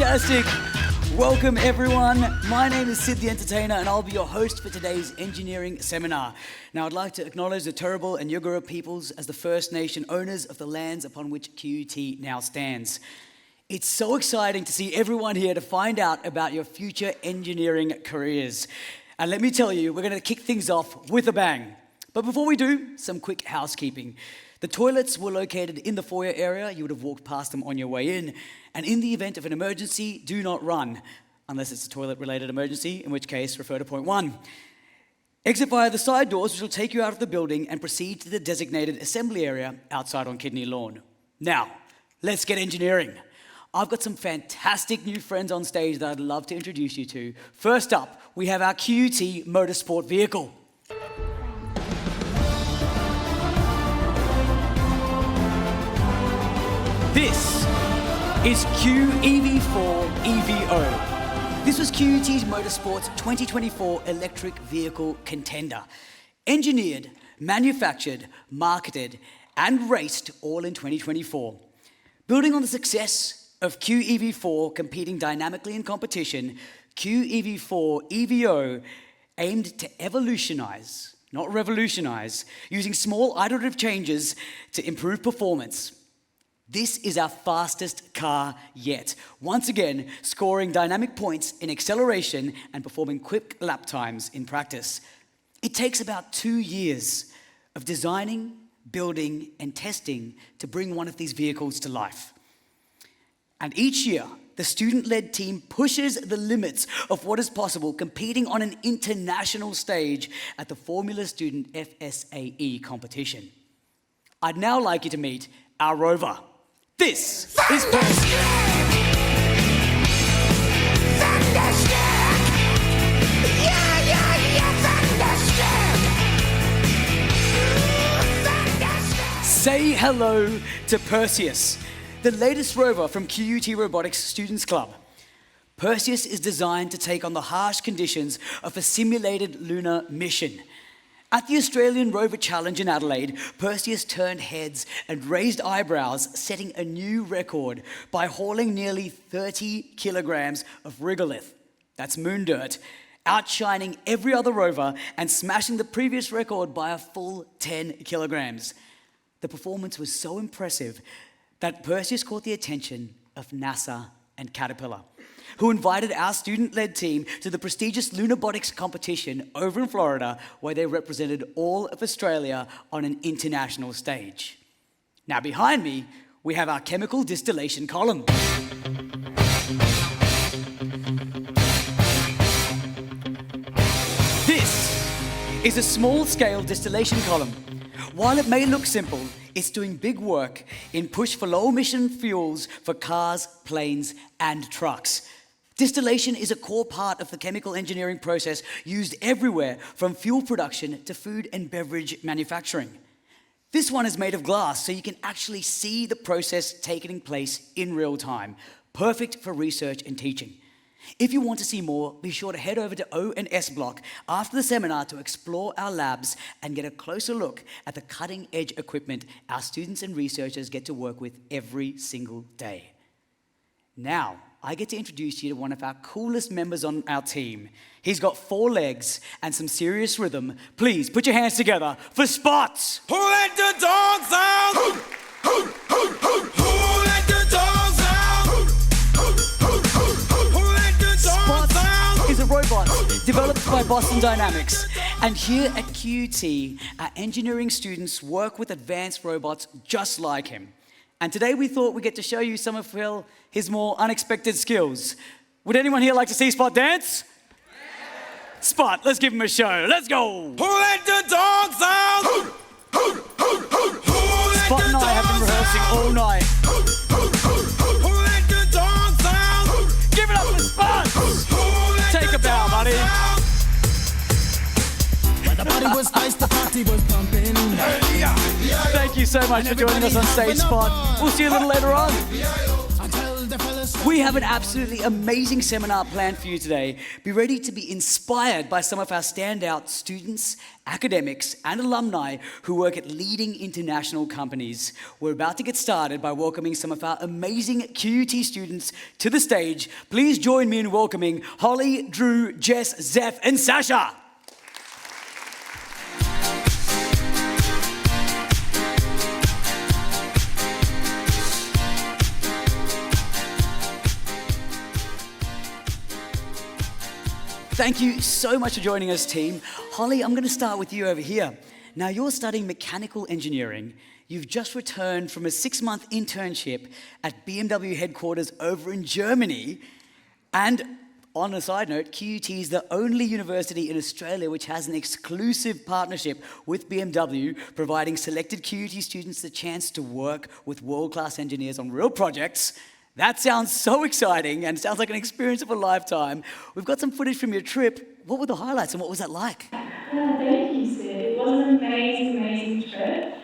Fantastic. Welcome everyone. My name is Sid the Entertainer and I'll be your host for today's engineering seminar. Now I'd like to acknowledge the Turrbal and Yugara peoples as the First Nation owners of the lands upon which QUT now stands. It's so exciting to see everyone here to find out about your future engineering careers. And let me tell you, we're going to kick things off with a bang. But before we do, some quick housekeeping. The toilets were located in the foyer area. You would have walked past them on your way in. And in the event of an emergency, do not run, unless it's a toilet-related emergency, in which case, refer to point 1. Exit via the side doors, which will take you out of the building, and proceed to the designated assembly area outside on Kidney Lawn. Now, let's get engineering. I've got some fantastic new friends on stage that I'd love to introduce you to. First up, we have our QUT motorsport vehicle. This is QEV4 EVO. This was QUT's Motorsport's 2024 electric vehicle contender. Engineered, manufactured, marketed, and raced all in 2024. Building on the success of QEV4 competing dynamically in competition, QEV4 EVO aimed to evolutionize, not revolutionize, using small iterative changes to improve performance. This is our fastest car yet, once again scoring dynamic points in acceleration and performing quick lap times in practice. It takes about 2 years of designing, building, and testing to bring one of these vehicles to life. And each year, the student-led team pushes the limits of what is possible, competing on an international stage at the Formula Student FSAE competition. I'd now like you to meet our rover. This is Percy. Say hello to Perseus, the latest rover from QUT Robotics Students Club. Perseus is designed to take on the harsh conditions of a simulated lunar mission. At the Australian Rover Challenge in Adelaide, Perseus turned heads and raised eyebrows, setting a new record by hauling nearly 30 kilograms of regolith, that's moon dirt, outshining every other rover and smashing the previous record by a full 10 kilograms. The performance was so impressive that Perseus caught the attention of NASA and Caterpillar, who invited our student-led team to the prestigious Lunabotics competition over in Florida, where they represented all of Australia on an international stage. Now behind me, we have our chemical distillation column. This is a small-scale distillation column. While it may look simple, it's doing big work in push for low-emission fuels for cars, planes, and trucks. Distillation is a core part of the chemical engineering process used everywhere, from fuel production to food and beverage manufacturing. This one is made of glass, so you can actually see the process taking place in real time. Perfect for research and teaching. If you want to see more, be sure to head over to O&S Block after the seminar to explore our labs and get a closer look at the cutting-edge equipment our students and researchers get to work with every single day. Now, I get to introduce you to one of our coolest members on our team. He's got 4 legs and some serious rhythm. Please put your hands together for Spots. Who let the dogs out? Who let the dogs out? Who let the dogs Spots out? is a robot developed by Boston Dynamics. And here at QUT, our engineering students work with advanced robots just like him. And today we thought we'd get to show you some of his more unexpected skills. Would anyone here like to see Spot dance? Yeah. Spot, let's give him a show. Let's go. Who let the dogs out? Spot and I have been rehearsing all night. Who let the dogs out? Give it up for Spot. Take a bow, buddy. The party was nice, the party was pumping. Thank you so much for joining us on stage, Spot. We'll see you a little later on. Until the fellas We have an absolutely amazing seminar planned for you today. Be ready to be inspired by some of our standout students, academics, and alumni who work at leading international companies. We're about to get started by welcoming some of our amazing QUT students to the stage. Please join me in welcoming Holly, Drew, Jess, Zeph, and Sasha. Thank you so much for joining us, team. Holly, I'm going to start with you over here. Now, you're studying mechanical engineering. You've just returned from a 6-month internship at BMW headquarters over in Germany. And on a side note, QUT is the only university in Australia which has an exclusive partnership with BMW, providing selected QUT students the chance to work with world-class engineers on real projects. That sounds so exciting and sounds like an experience of a lifetime. We've got some footage from your trip. What were the highlights and what was that like? Thank you, Sid. It was an amazing trip.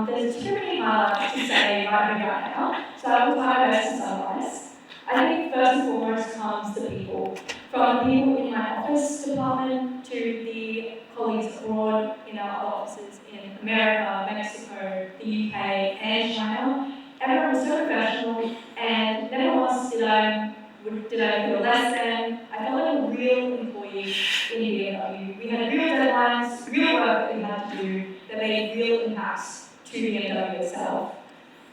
There's too many highlights to say right now, so I will try my best to summarize. I think first and foremost comes the people. From the people in my office department to the colleagues abroad in our other offices in America, Mexico, the UK, and China. Everyone was so professional, and never once did I feel less than. I felt like a real employee in BMW. We had real deadlines, real work that we had to do that made real impacts to BMW itself.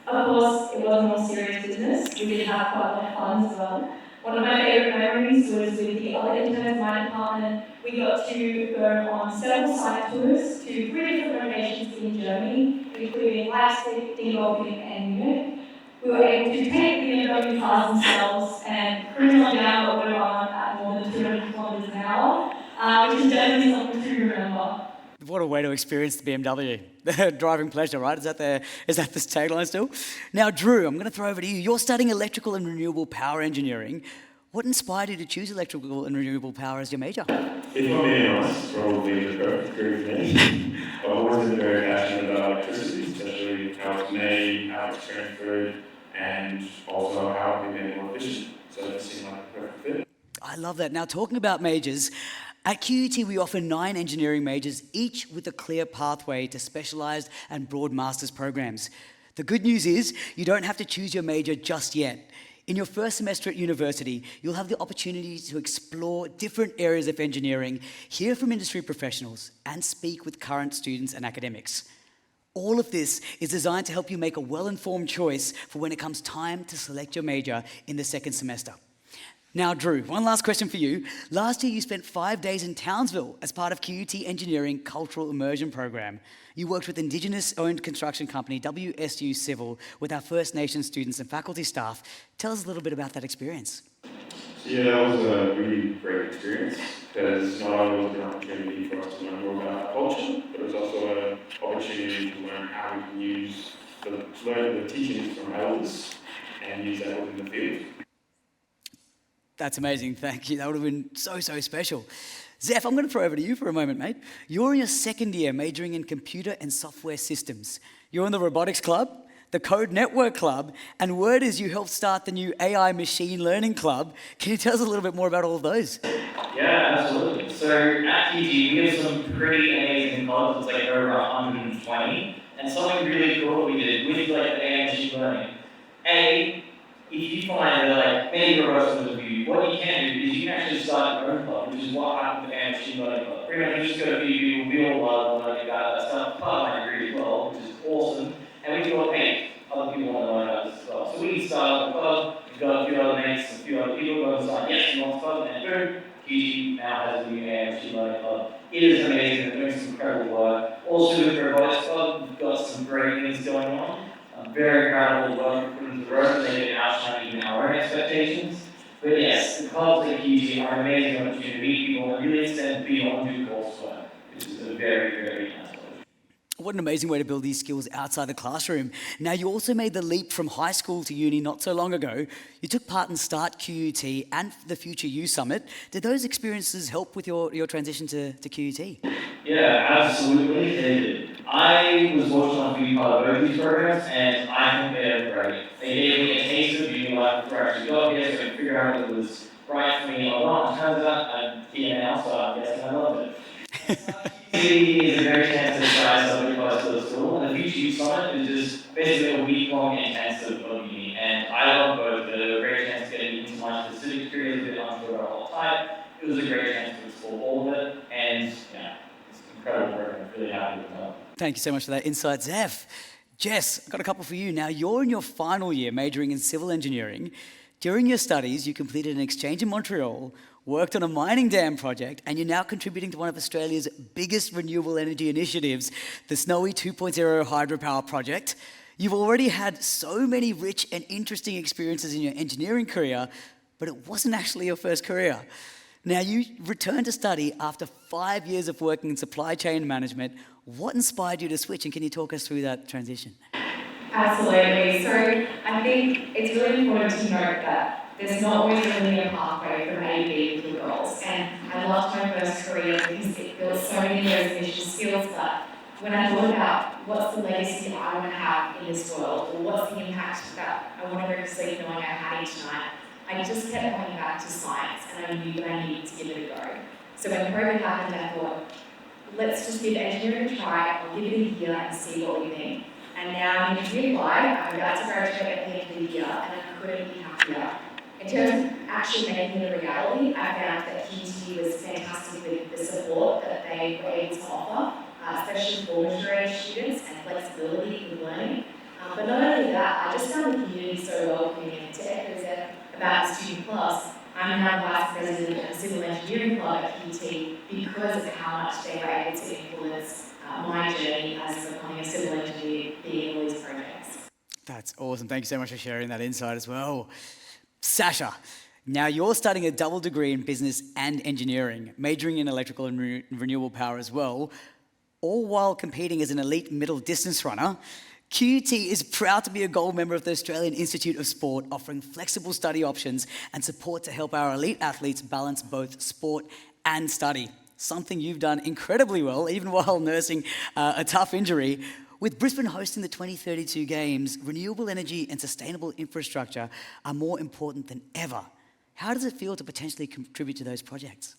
Of course, it was more serious business. We did have quite a lot of fun as well. One of my favourite memories was with the other interns in my department. We got to go on several site tours to 3 different locations in Germany, including Leipzig, Dingolfing, and Munich. We were able to take the BMW cars themselves and cruise on down what we were on at more than 200 kilometers an hour, which is definitely something to remember. What a way to experience the BMW. Driving pleasure, right? Is that the tagline still? Now, Drew, I'm going to throw over to you. You're studying electrical and renewable power engineering. What inspired you to choose electrical and renewable power as your major? If I'm being honest, probably the perfect career for me. I've always been very passionate about electricity, especially how it's made, how it's transferred, and also how it can be made more efficient. So it seemed like a perfect fit. I love that. Now, talking about majors, at QUT we offer 9 engineering majors, each with a clear pathway to specialised and broad master's programs. The good news is you don't have to choose your major just yet. In your first semester at university, you'll have the opportunity to explore different areas of engineering, hear from industry professionals, and speak with current students and academics. All of this is designed to help you make a well-informed choice for when it comes time to select your major in the second semester. Now, Drew, one last question for you. Last year, you spent 5 days in Townsville as part of QUT Engineering Cultural Immersion Program. You worked with Indigenous-owned construction company WSU Civil with our First Nations students and faculty staff. Tell us a little bit about that experience. Yeah, that was a really great experience because not only was it an opportunity for us to learn more about our culture, but it was also an opportunity to learn how we can learn the teachings from elders and use that within the field. That's amazing, thank you. That would have been so special. Zeph, I'm going to throw over to you for a moment, mate. You're in your second year majoring in computer and software systems. You're in the robotics club, the Code Network Club, and word is you helped start the new AI Machine Learning Club. Can you tell us a little bit more about all of those? Yeah, absolutely. So at QG, we have some pretty amazing clubs. It's like over 120. And something really cool we did with like the AI machine learning. If you find that like many professionals of you, what you can do is you can actually start your own club, which is what happened with the AI machine learning club. Pretty much you just got a few people, we all love learning about that stuff, part of my degree as well, which is awesome. And we thought, hey, other people want to learn about this as well. So we started a club, we've got a few other mates, a few other people who decide, yes, we want to start, and boom, QG now has a new AI machine learning club. It is amazing, they're doing some incredible work. Also with the robotics club, we've got some great things going on. I'm very proud of all the work we put into the road, they did outshine even our own expectations. But yes, the clubs at QG are an amazing opportunity to meet people and really extend beyond your coursework, which is a very nice way. What an amazing way to build these skills outside the classroom. Now, you also made the leap from high school to uni not so long ago. You took part in Start QUT and the Future You Summit. Did those experiences help with your transition to QUT? Yeah, absolutely, they did. I was fortunate enough to be part of both these programs, and I think they're great. They gave me a taste of being life before I actually got here, so I could figure out if it was right for me or not. And turns out I'm here now, so I'm guessing I love it. QT is a great chance to try something close to the school, and the Future Youth Summit is just basically a week-long intensive of uni, and I love both. They're a great chance to get into my specific career, a bit unsure about all the time. It was a great chance to explore all of it, and yeah, it's incredible work. I'm really happy with that. Thank you so much for that insight, Zeph. Jess, I've got a couple for you. Now, you're in your final year majoring in civil engineering. During your studies, you completed an exchange in Montreal, worked on a mining dam project, and you're now contributing to one of Australia's biggest renewable energy initiatives, the Snowy 2.0 hydropower project. You've already had so many rich and interesting experiences in your engineering career, but it wasn't actually your first career. Now, you returned to study after 5 years of working in supply chain management. What inspired you to switch, and can you talk us through that transition? Absolutely. So I think it's really important to note that there's not always a linear pathway from A to B to goals. And I loved my first career because it built so many of those initial skills, but when I thought about what's the legacy that I want to have in this world, or what's the impact that I want to go to sleep knowing I had each night, I just kept coming back to science, and I knew that I needed to give it a go. So when COVID happened, I thought, let's just give engineering a try, I'll give it a year and see what we think. And now I'm in year 5, I'm about to graduate at the end of the year, and I couldn't be happier. In terms of actually making it a reality, I found that QT was fantastic with the support that they were able to offer, especially for mature students and flexibility with learning. But not only that, I just found the community so welcoming, and to echo Zeph about the Student Plus, I'm now Vice President of the Civil Engineering Club at QT because of how much they were able to influence my journey as becoming a civil engineer, being in all these projects. That's awesome. Thank you so much for sharing that insight as well. Sasha, now you're studying a double degree in business and engineering, majoring in electrical and renewable power as well, all while competing as an elite middle distance runner. QT is proud to be a gold member of the Australian Institute of Sport, offering flexible study options and support to help our elite athletes balance both sport and study. Something you've done incredibly well, even while nursing a tough injury. With Brisbane hosting the 2032 Games, renewable energy and sustainable infrastructure are more important than ever. How does it feel to potentially contribute to those projects?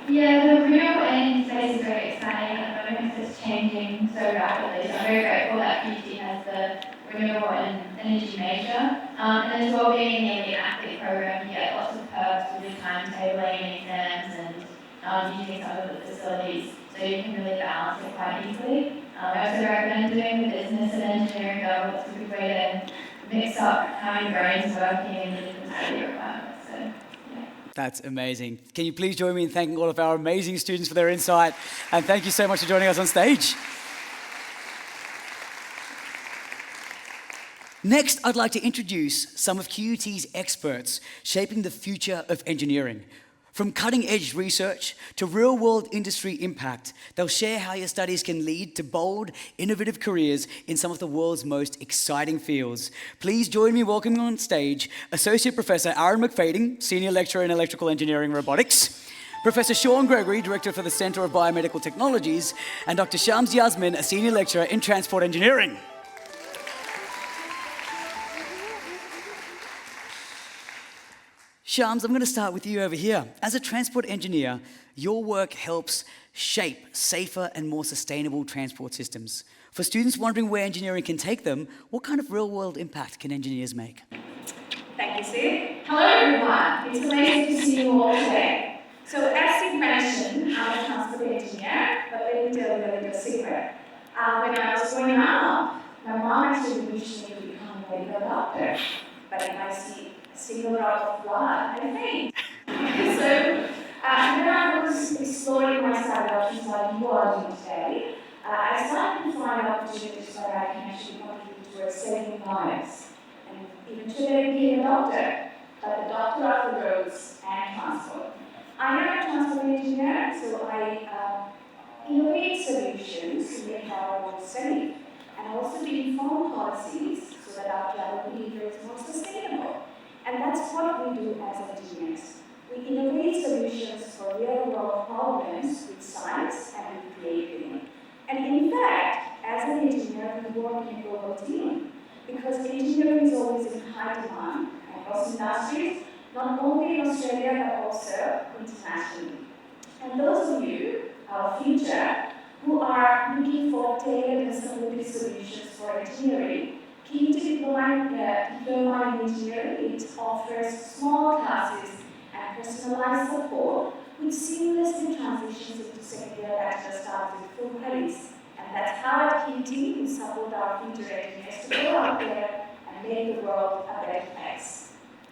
Yeah, the renewable energy space is very exciting at the moment because it's changing so rapidly. So I'm very grateful that QT has the renewable energy major. And as well, being in the elite athlete program, you get lots of perks with the timetabling and exams and using some of the facilities, so you can really balance it quite easily. I also recommend doing the business and engineering double. It's a good way to mix up how your brain's working and the different study requirements. So, yeah. That's amazing. Can you please join me in thanking all of our amazing students for their insight, and thank you so much for joining us on stage. Next, I'd like to introduce some of QUT's experts shaping the future of engineering. From cutting-edge research to real-world industry impact, they'll share how your studies can lead to bold, innovative careers in some of the world's most exciting fields. Please join me welcoming on stage Associate Professor Aaron McFading, Senior Lecturer in Electrical Engineering Robotics, Professor Sean Gregory, Director for the Centre of Biomedical Technologies, and Dr. Shams Yasmin, a Senior Lecturer in Transport Engineering. Shams, I'm going to start with you over here. As a transport engineer, your work helps shape safer and more sustainable transport systems. For students wondering where engineering can take them, what kind of real-world impact can engineers make? Thank you, Steve. Hello, everyone. It's amazing to see you all today. So, as Steve mentioned, I'm a transport engineer, but let me tell you a little secret. When I was growing up, my mom actually wished me to become a medical doctor, but if I see a single drop of blood, I faint. So, when I was exploring my side options like you are doing today, I started to find opportunities where I can actually contribute towards saving lives, and eventually I became a doctor, but a doctor of the roads and transport. I am a transport engineer, so I innovate solutions to make our roads safe, and also to inform policies so that our travel behavior is more sustainable. And that's what we do as engineers. We innovate solutions for real-world problems with science and with creativity. And in fact, as an engineer, we work in a global team because engineering is always in high demand and across industries, not only in Australia but also internationally. And those of you, our future, who are looking for tailored and solutive solutions for engineering, key to diploma in engineering, it offers small classes and personalized support which seamlessly transitions into second-year bachelor studies with full credits. And that's how at QT we support our future engineers to go out there and make the world a better place.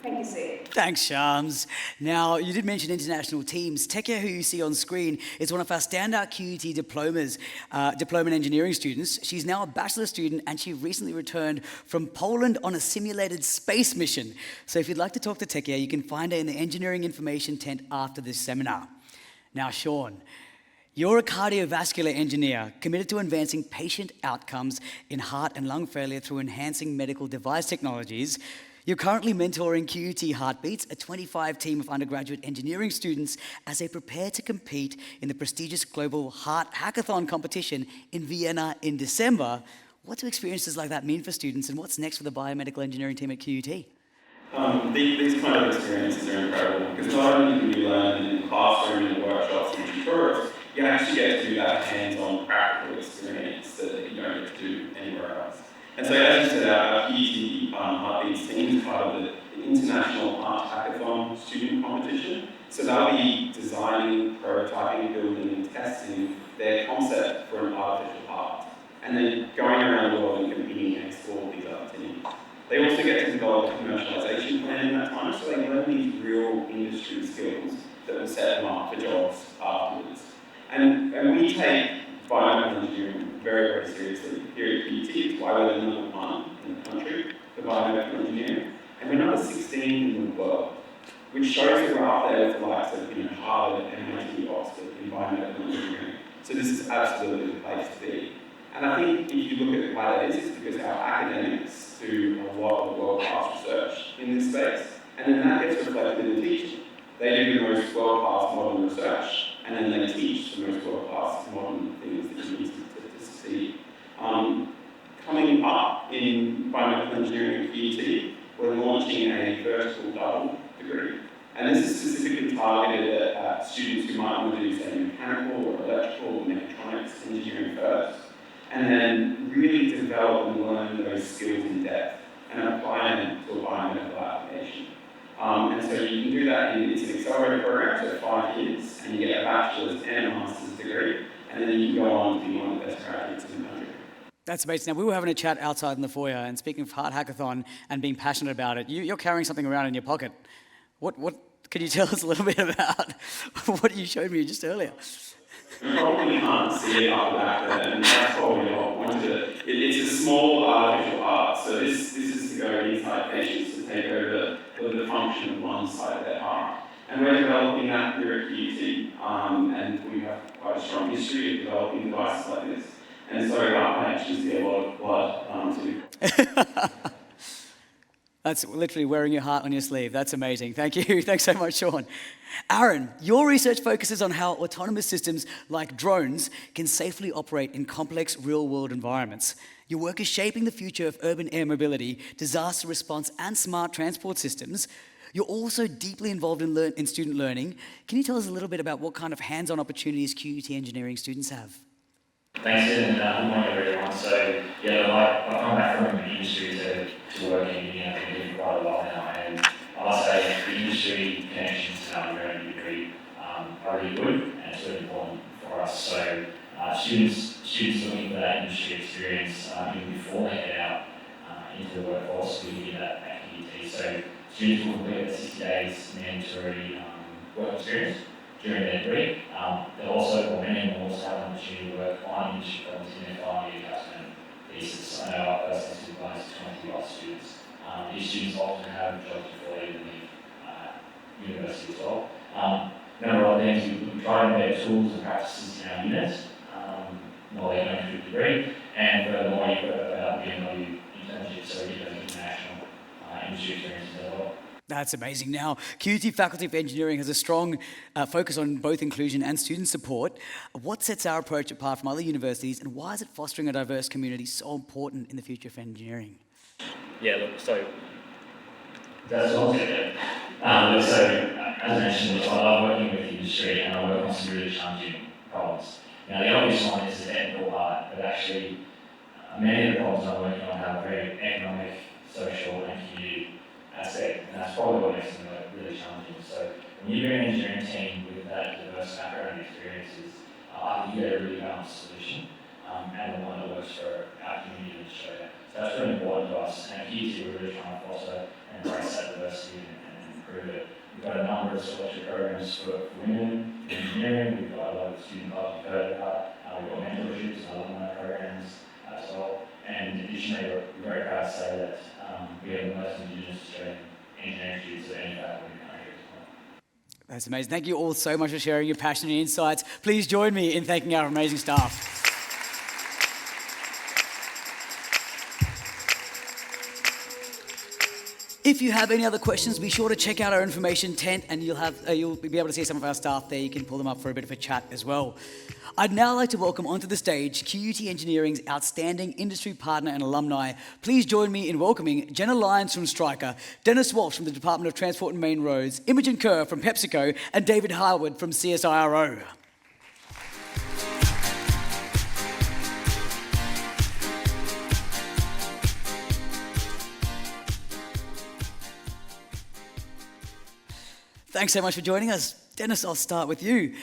Thank you, Sid. Thanks, Shams. Now, you did mention international teams. Tekia, who you see on screen, is one of our standout QUT diploma in engineering students. She's now a bachelor student and she recently returned from Poland on a simulated space mission. So if you'd like to talk to Tekia, you can find her in the engineering information tent after this seminar. Now, Sean, you're a cardiovascular engineer committed to advancing patient outcomes in heart and lung failure through enhancing medical device technologies. You're currently mentoring QUT Heartbeats, a 25 team of undergraduate engineering students as they prepare to compete in the prestigious global Heart Hackathon competition in Vienna in December. What do experiences like that mean for students, and what's next for the biomedical engineering team at QUT? These kind of experiences are incredible because not only can you learn in the classroom and workshops and tutorials, you actually get to do that hands-on practical experience that you don't get to do anywhere else. And so as you said, our QUT Heartbeats team is part of the International Heart Hackathon student competition. So they'll be designing, prototyping, building and testing their concept for an artificial heart. And then going around the world and competing against all of these other teams. They also get to develop a commercialization plan in that time, so they learn these real industry skills that will set them up for jobs afterwards. And we take biomedical engineering very, very seriously here at QUT. It's why we're the number one in the country for biomedical engineering. And we're number 16 in the world, which shows that we're up there with the likes of Harvard, MIT, Oxford in biomedical engineering. So this is absolutely the place to be. And I think if you look at why that is, it's because our academics do a lot of world-class research in this space, and then that gets reflected in teaching. They do the most world-class modern research, and then they teach the most world-class modern things that you need to succeed. Coming up in biomedical engineering at QUT, we're launching a vertical double degree. And this is specifically targeted at students who might want to do, say, mechanical or electrical or mechatronics engineering first, and then really develop and learn those skills in depth and apply them to a biomedical application. And so you can do that it's an accelerated program, so 5 years, and you get a bachelor's and a master's degree, and then you can go on to be one of the best graduates in the country. That's amazing. Now, we were having a chat outside in the foyer, and speaking of Heart Hackathon and being passionate about it, you're carrying something around in your pocket. What can you tell us a little bit about what you showed me just earlier? You probably can't see it up the back there, and that's probably what I wanted to. It's a small artificial heart, so this is to go inside patients to take over the function of one side of their heart. And we're developing that here at QUT, and we have quite a strong history of developing devices like this. And so I actually see a lot of blood too. That's literally wearing your heart on your sleeve. That's amazing. Thank you. Thanks so much, Sean. Aaron, your research focuses on how autonomous systems like drones can safely operate in complex real-world environments. Your work is shaping the future of urban air mobility, disaster response, and smart transport systems. You're also deeply involved in student learning. Can you tell us a little bit about what kind of hands-on opportunities QUT engineering students have? Thanks, Sid, and good morning, everyone. So, I've come back from the industry to work in engineering. I've been doing quite a while now, and I must say the industry connections in our undergraduate degree are really good, and it's really important for us. So, students looking for that industry experience even before they head out into the workforce, we can do that at QUT. So, students will complete a 60 days mandatory work experience during their degree. They'll also, or many will also have an opportunity to work on industry problems in their final year adjustment thesis. I know I personally supervise 20 students. These students often have jobs before they even leave university as well. Number of things, we try to embed tools and practices in our units while they're going through the degree, and furthermore, you've got about BMW internships, so we give them international industry experiences as well. That's amazing. Now, QUT Faculty of Engineering has a strong focus on both inclusion and student support. What sets our approach apart from other universities, and why is it fostering a diverse community so important in the future of engineering? Yeah, look, so That's also good. As mentioned, I love working with the industry and I work on some really challenging problems. Now, the obvious one is the technical part, but actually, many of the problems I'm working on have a very economic, social, and community aspect, and that's probably what makes them really challenging. So, when you bring an engineering team with that diverse background and experiences, I think you get a really balanced solution, and the one that works for our community in Australia. So that's really important to us, and at QT we're really trying to foster and embrace that diversity and improve it. We've got a number of scholarship programs for women in engineering, we've got a lot of student clubs you've heard about, we've got mentorships and alumni programs as well, and additionally we're very proud to say that we have the most Indigenous Australian engineering students of any faculty in the country as well. That's amazing. Thank you all so much for sharing your passion and insights. Please join me in thanking our amazing staff. If you have any other questions, be sure to check out our information tent and you'll be able to see some of our staff there. You can pull them up for a bit of a chat as well. I'd now like to welcome onto the stage QUT Engineering's outstanding industry partner and alumni. Please join me in welcoming Jenna Lyons from Stryker, Dennis Walsh from the Department of Transport and Main Roads, Imogen Kerr from PepsiCo, and David Harwood from CSIRO. Thanks so much for joining us. Dennis, I'll start with you.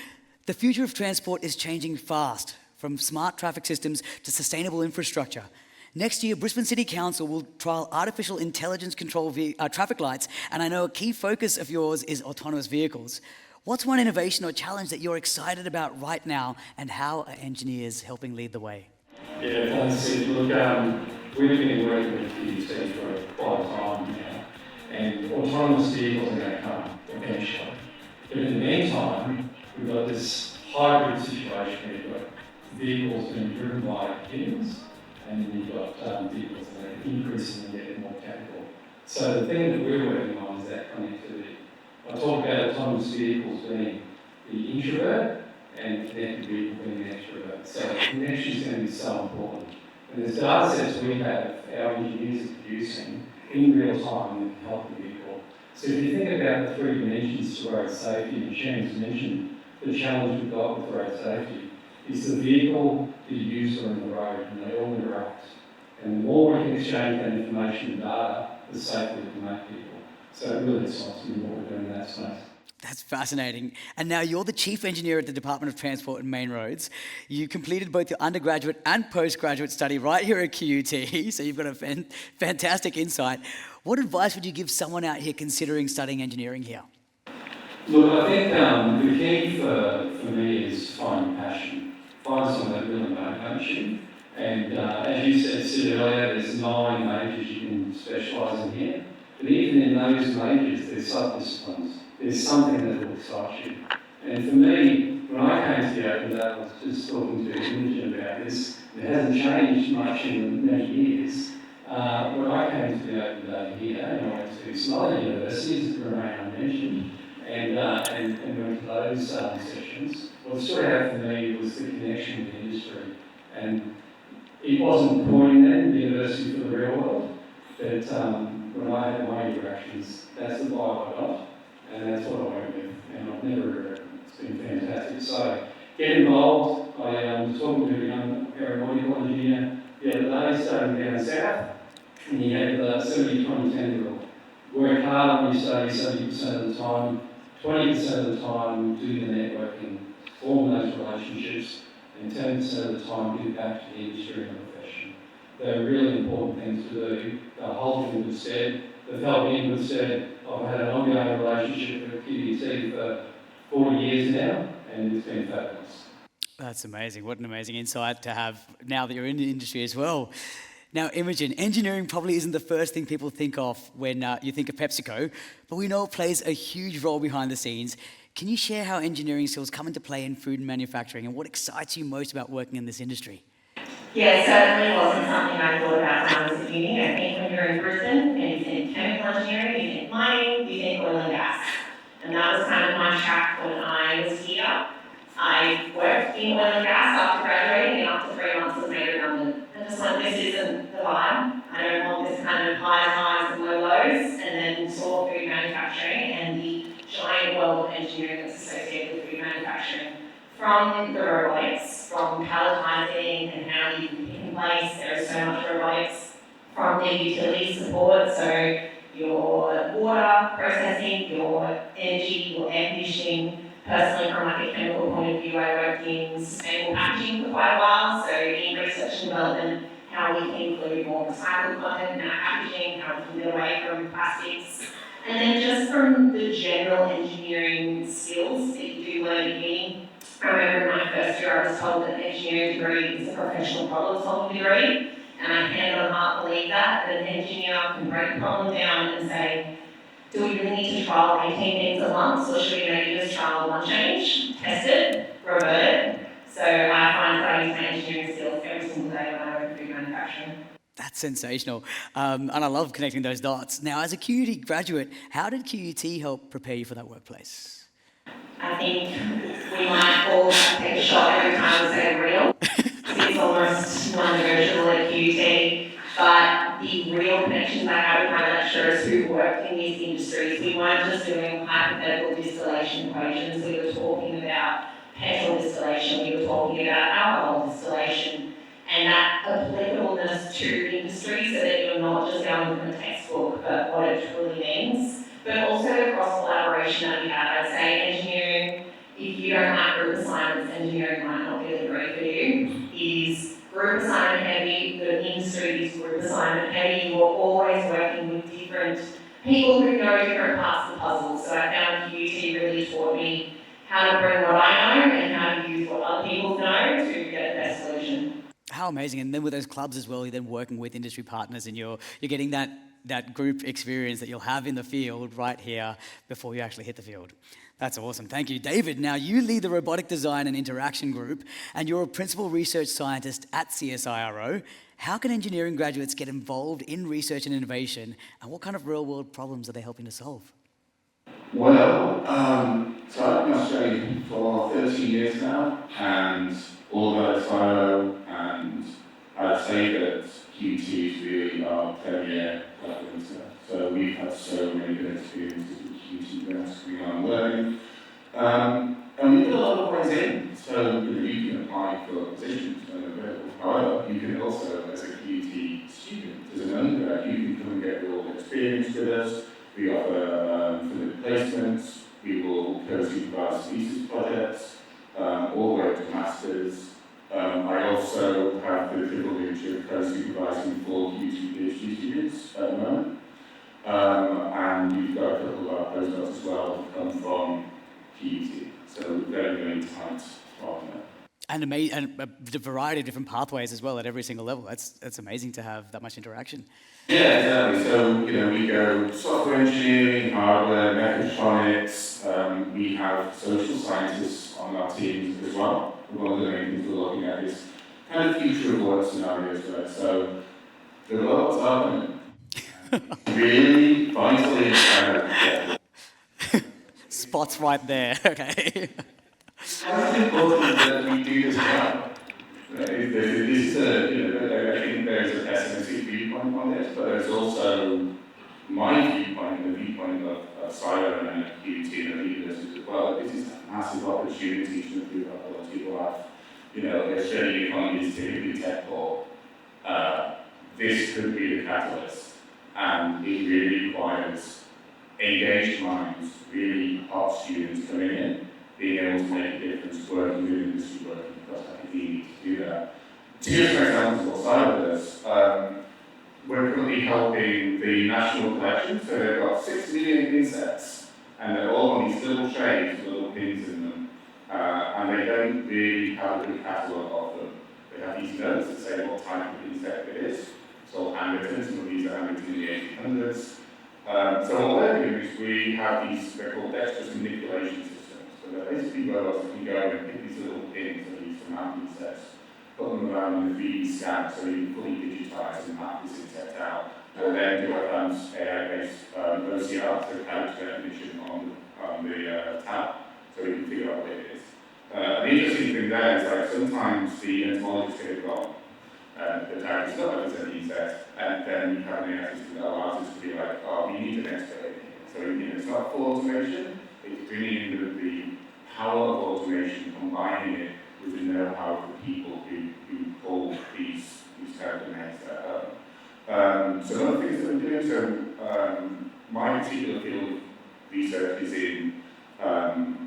The future of transport is changing fast, from smart traffic systems to sustainable infrastructure. Next year, Brisbane City Council will trial artificial intelligence control traffic lights, and I know a key focus of yours is autonomous vehicles. What's one innovation or challenge that you're excited about right now, and how are engineers helping lead the way? Yeah, thanks, Sid. Look, we've been working with QUT for quite a time now, and autonomous vehicles are going to come eventually. But in the meantime, we've got this hybrid situation where you've got vehicles being driven by humans, and then you've got vehicles that are increasingly getting more technical. So the thing that we're working on is that connectivity. I talk about autonomous vehicles being the introvert and connected vehicle being the extrovert. So connection is going to be so important. And there's data sets we have, our engineers are producing in real time that can help the vehicle. So if you think about the three dimensions to road safety, and Shannon's mentioned the challenge we've got with road safety, is the vehicle, the user and the road, and they all interact. And the more we can exchange that information and data, the safer we can make people. So it really excites me what we're doing in that space. That's fascinating. And now you're the Chief Engineer at the Department of Transport and Main Roads. You completed both your undergraduate and postgraduate study right here at QUT, so you've got a fantastic insight. What advice would you give someone out here considering studying engineering here? Look, I think the key for me is find passion. Find something that really motivates you. And as you said earlier, there's 9 majors you can specialise in here. But even in those majors, there's sub-disciplines. There's something that will excite you. And for me, when I came to the Open Day, I was just talking to Imogen about this. It hasn't changed much in many years. When I came to the Open Day here, and I went to some other universities that remain unmentioned, and went to those sessions, what stood out for me was the connection with the industry. And it wasn't pointing then, the university for the real world, but when I had my interactions, that's the vibe I got, and that's what I went with, and I've never regretted it. It's been fantastic. So, get involved. I was talking to a young aeronautical engineer the other day, studying down south, and he had the 70-20-10 rule. Work hard when you study 70% of the time, 20% of the time do the networking, form those relationships, and 10% of the time give back to the industry and the profession. They're really important things to do. They'll hold you in good stead. They've helped me in good stead. I've had an ongoing relationship with QUT for 40 years now, and it's been fabulous. That's amazing. What an amazing insight to have now that you're in the industry as well. Now, Imogen, engineering probably isn't the first thing people think of when you think of PepsiCo, but we know it plays a huge role behind the scenes. Can you share how engineering skills come into play in food and manufacturing, and what excites you most about working in this industry? Yeah, it certainly wasn't something I thought about when I was at uni. I think when you're in Brisbane and you think chemical engineering, you think mining, you think oil and gas. And that was kind of my track when I was here. I worked in oil and gas after graduating, and after 3 months was made redundant. I just went, this isn't the vibe. I don't want this kind of highs and lows, and then saw from the robotics, from palletizing and how you can pick and place, there is so much robotics, from the utility support, so your water processing, your energy, your air conditioning. Personally, from like a chemical point of view, I worked in sustainable packaging for quite a while, so in research and development, how we can include more recycled content in our packaging, how we can get away from plastics. And then just from the general engineering skills that you do learn at uni. I remember in my first year I was told that an engineering degree is a professional problem solving degree, and I hand on heart believe that an engineer can break a problem down and say, do we really need to trial 18 things at once, or should we maybe just trial one change, test it, revert it? So I find that I use my engineering skills every single day when I work in food manufacturing. That's sensational. And I love connecting those dots. Now, as a QUT graduate, how did QUT help prepare you for that workplace? I think we might all take a shot every time we say real. It's almost non-negotiable at QUT. But the real connections I had with my lecturers who worked in these industries, we weren't just doing hypothetical distillation equations, we were talking about petrol distillation, we were talking about alcohol distillation, and that applicableness to industry so that you're not just going from a textbook, but what it truly means. But also the cross-collaboration that we had. I'd say engineering, if you don't like group assignments, engineering might not be the degree for you. It is group assignment heavy, the industry is group assignment heavy. You're always working with different people who know different parts of the puzzle. So I found QUT really taught me how to bring what I know and how to use what other people know to get the best solution. How amazing. And then with those clubs as well, you're then working with industry partners and you're getting that group experience that you'll have in the field right here before you actually hit the field. That's awesome. Thank you. David, now you lead the Robotic Design and Interaction Group and you're a principal research scientist at CSIRO. How can engineering graduates get involved in research and innovation, and what kind of real-world problems are they helping to solve? Well, so I've been in Australia for 13 years now, and all of CSIRO, and I'd say that QUT is really our premier collaborator. So we've had so many good experiences with QUT grants coming on learning. And we did a lot of ways in. So you can apply for positions when they're available. However, you can also, as a QUT student, as an undergrad, you can come and get your experience with us. We offer affiliate placements. We will co-supervise research projects, all the way to masters. I also have the privilege of co-supervising 4 QUT PhD students at the moment. And we've got a couple of our postdocs as well that come from QUT. So very, very tight partner. And a variety of different pathways as well at every single level. That's amazing to have that much interaction. Yeah, exactly. So, we go software engineering, hardware, mechatronics. We have social scientists on our teams as well. One of the main things we're looking at is kind of future of work scenarios, right? So, the robots are coming. Really vitally excited. Spots right there, okay. It's important that we do this well. I think there's a pessimistic viewpoint on this, but there's also my viewpoint and the viewpoint of CSIRO and QUT and the universities as well. This is a massive opportunity to improve our quality of life. Australian economy is typically tech poor. This could be the catalyst, and it really requires engaged minds, really hot students coming in, being able to make a difference, working with industry, working across academia to do that. To give some examples of what CSIRO does, we're currently helping the National Collection, so they've got 6 million insects, and they're all on these little trays with little pins in them, and they don't really have a good catalogue of them. They have these notes that say what type of insect it is. It's all handwritten, some of these are handwritten in the 1800s. So what we're doing is we have these, they're called dexterous manipulation systems. So they're basically robots that can go and pick these little pins of these from random insects, put them around in the 3D scan so you can fully digitize and map this insect out, and then do advanced AI-based OCR, so character recognition on the tab, so you can figure out what it is. The interesting thing there is like sometimes the entomologists get it wrong. The tag is not as an insect, and then you have an AI system that allows us to be like, oh, we need an expert here. So it's not full automation, it's bringing in the power of automation, combining it with the know-how of the people who call these kind of domains their own. So one of the things that we're doing, my particular field of research is in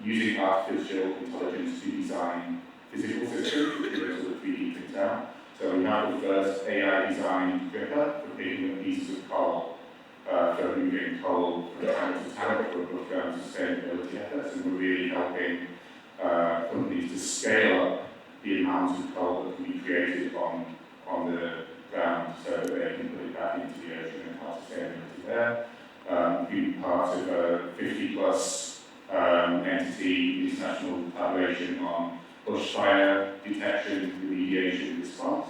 using artificial intelligence to design physical systems, which are sort of 3D printout. So we have the first AI designed gripper for picking up pieces of coal, for moving coal from tank to tank for above ground sustainability efforts, and we're really helping companies to scale up the amount of coal that can be created on the ground so that they can put it back into the ocean and have sustainability there. Being part of a 50+ entity international collaboration on bushfire detection, remediation, response.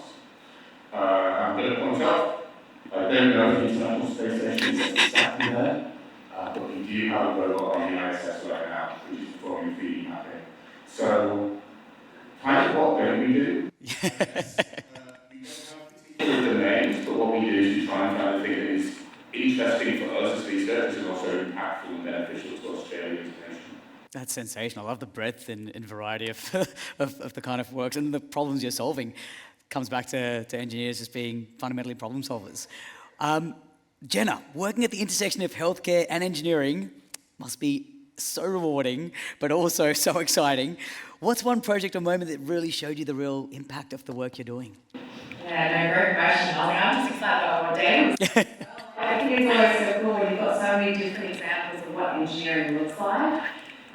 I'm going to point out, I don't know if the International Space Station is exactly there, but we do have a robot on the ISS right now, which is performing 3D mapping. So, kind of what don't we do? We don't have particular domains, but what we do is we try and find the thing that is interesting for us as researchers and also impactful and beneficial to Australian information. That's sensational. I love the breadth and variety of, of the kind of works and the problems you're solving. Comes back to engineers as being fundamentally problem solvers. Jenna, working at the intersection of healthcare and engineering must be so rewarding, but also so exciting. What's one project or moment that really showed you the real impact of the work you're doing? Yeah, no, great question. I'm just excited about what day. I think it's always so cool when you've got so many different examples of what engineering looks like.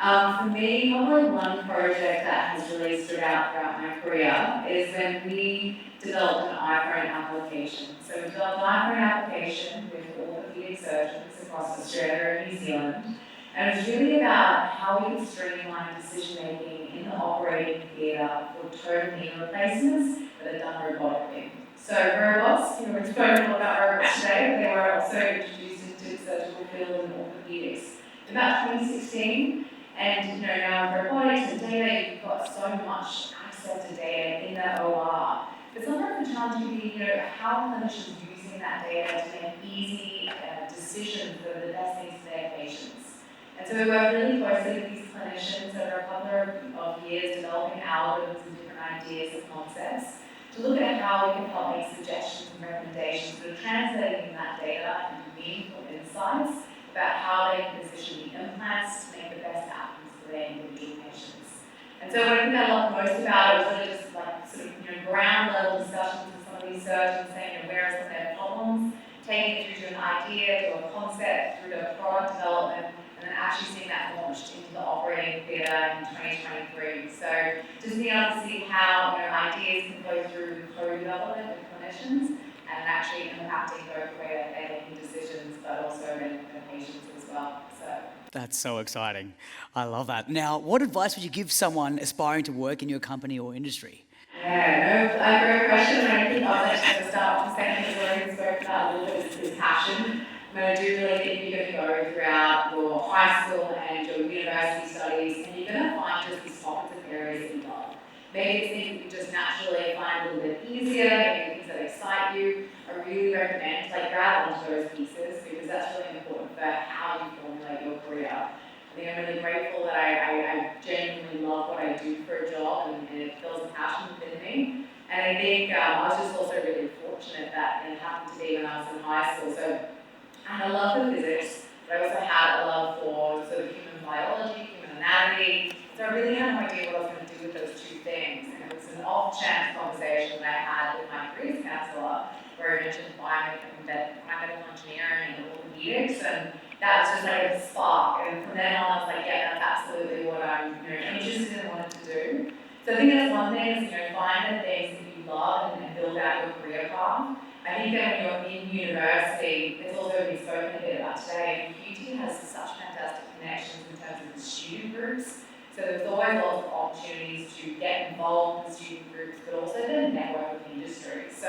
For me, probably one project that has really stood out throughout my career is when we developed an iPhone application. So we developed an iPhone application with orthopedic surgeons across Australia and New Zealand. And it was really about how we could streamline decision making in the operating theatre for total knee replacements that are done robotically. So robots, we've spoken a lot about robots today, but they were also introduced into the surgical field in orthopedics in about 2016. And now with robotics and data, you've got so much access to data in the OR. But sometimes the challenge can be, how clinicians using that data to make easy decisions that are the best things for their patients. And so we work really closely with these clinicians over a couple of years developing algorithms and different ideas and concepts to look at how we can help make suggestions and recommendations that are translating that data into meaningful insights about how they can position the implants to make the best outcomes for their individual patients. And so what I think I love most about it was really just like sort of ground level discussions with some of these surgeons saying where are some of their problems, taking it through to an idea, to a concept, through to product development, and then actually seeing that launched into the operating theatre in 2023. So just being able to see how ideas can go through co-development with clinicians and actually impacting both where they're making decisions, but also in patients as well. That's so exciting. I love that. Now, what advice would you give someone aspiring to work in your company or industry? Yeah, no, great question. And I think I was actually going to start with saying that William spoke about a little bit is passion. I do really think you're going to go throughout your high school and your university studies, and you're going to find just these pockets of areas that you love. Maybe it's things that you just naturally find a little bit easier, maybe things that excite you. I really recommend grab onto those pieces because that's really important for how you formulate your career. I think I'm really grateful that I genuinely love what I do for a job and it fills a passion within me. And I think I was just also really fortunate that it happened to be when I was in high school. So I had a love for physics, but I also had a love for sort of human biology, human anatomy. So I really had no idea what I was going to do with those two things. And it was an off-chance conversation that I had with my careers counsellor where I mentioned biomedical engineering and orthopedics, and that was just like a spark. And from then on, I was like, yeah, that's absolutely what I'm interested in and wanted to do. So I think that's one thing is, find the things that you love and build out your career path. I think that when you're in university, it's also been spoken a bit about today, and UT has such fantastic connections in terms of the student groups. So there's always lots of opportunities to get involved with student groups, but also to network with industry. So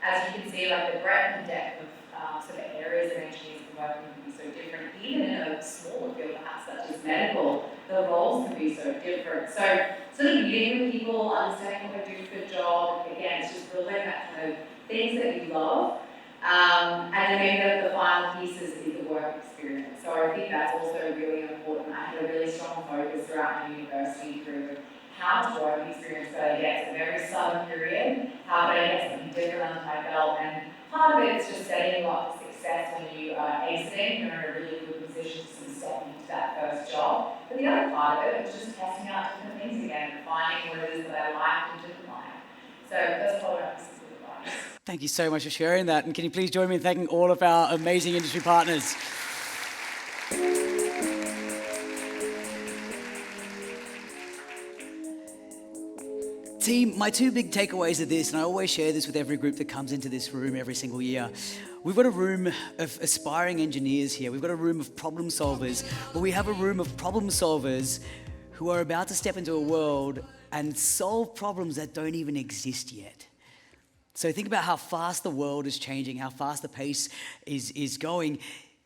as you can see, the breadth and depth of sort of areas of engineers and working can be so different. Even in a smaller field, perhaps such as medical, the roles can be so different. So sort of meeting with people, understanding what they do for a job, again, it's just building that kind of things that you love. And then maybe the final piece is the work experience. So I think that's also really important. I had a really strong focus throughout my university career of how much work experience could I get. It's a very sudden period. How could I get something different under my belt? And part of it is just setting you up for success when you are exiting. You're in a really good position to sort of step into that first job. But the other part of it was just testing out different things again and finding what it is that I liked and didn't like. So that's probably my piece of advice. Thank you so much for sharing that. And can you please join me in thanking all of our amazing industry partners? Team, my two big takeaways of this, and I always share this with every group that comes into this room every single year. We've got a room of aspiring engineers here. We've got a room of problem solvers, but we have a room of problem solvers who are about to step into a world and solve problems that don't even exist yet. So think about how fast the world is changing, how fast the pace is going.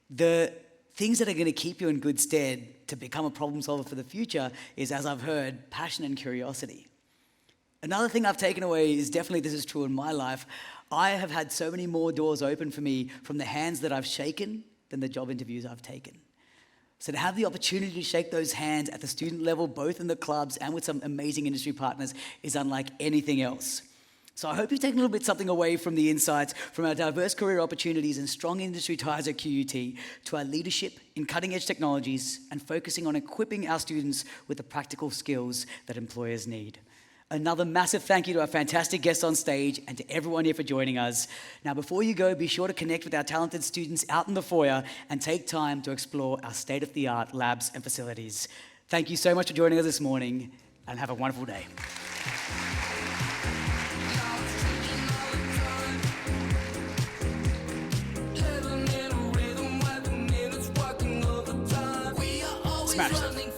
The things that are going to keep you in good stead to become a problem solver for the future is, as I've heard, passion and curiosity. Another thing I've taken away is definitely this is true in my life. I have had so many more doors open for me from the hands that I've shaken than the job interviews I've taken. So to have the opportunity to shake those hands at the student level, both in the clubs and with some amazing industry partners, is unlike anything else. So I hope you've taken a little bit something away from the insights from our diverse career opportunities and strong industry ties at QUT to our leadership in cutting-edge technologies and focusing on equipping our students with the practical skills that employers need. Another massive thank you to our fantastic guests on stage and to everyone here for joining us. Now, before you go, be sure to connect with our talented students out in the foyer and take time to explore our state-of-the-art labs and facilities. Thank you so much for joining us this morning, and have a wonderful day. Smash them.